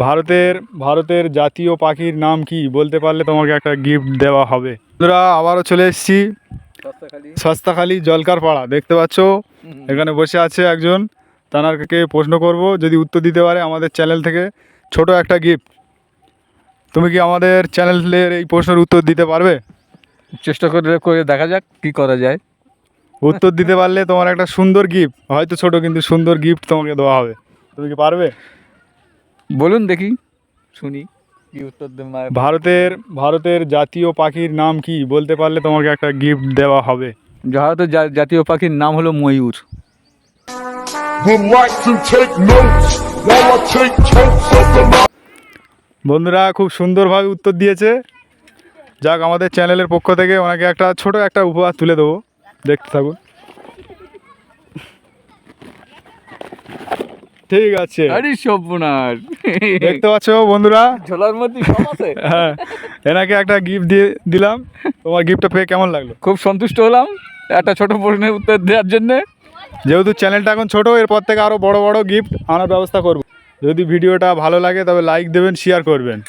ভারতের ভারতের জাতীয় পাখির নাম কি বলতে পারলে তোমাকে একটা গিফট দেওয়া হবে। বন্ধুরা আবারও চলে এসেছি সস্তাখালি জলকার পাড়া, দেখতে পাচ্ছ এখানে বসে আছে একজন। তানারকে প্রশ্ন করব, যদি উত্তর দিতে পারে আমাদের চ্যানেল থেকে ছোট একটা গিফট। তুমি কি আমাদের চ্যানেলের এই প্রশ্নের উত্তর দিতে পারবে? চেষ্টা করে দেখা যাক কি করা যায়। উত্তর দিতে পারলে তোমার একটা সুন্দর গিফট, হয়তো ছোট কিন্তু সুন্দর গিফট তোমাকে দেওয়া হবে। তুমি কি পারবে? বলুন দেখি, শুনি কি উত্তর দেন। ভারতের ভারতের জাতীয় পাখির নাম কি বলতে পারলে তোমাকে একটা গিফট দেওয়া হবে। ভারতের জাতীয় পাখির নাম হলো ময়ূর। বন্ধুরা খুব সুন্দরভাবে উত্তর দিয়েছে। যাক, আমাদের চ্যানেলের পক্ষ থেকে ওনাকে একটা ছোট একটা উপহার তুলে দেবো, দেখতে থাকুন। ঠিক আছে, আরে সর্বনাশ, দেখতে পাচ্ছ বন্ধুরা ঝোলার মধ্যে সব আছে। হ্যাঁ, এনাকে একটা গিফট দিয়ে দিলাম। তোমার গিফটটা পেয়ে কেমন লাগলো? খুব সন্তুষ্ট হলাম একটা ছোট প্রশ্নের উত্তর দেওয়ার জন্যে। যেহেতু চ্যানেলটা এখন ছোটো, এরপর থেকে আরও বড় বড় গিফট আনার ব্যবস্থা করব। যদি ভিডিওটা ভালো লাগে তবে লাইক দেবেন, শেয়ার করবেন।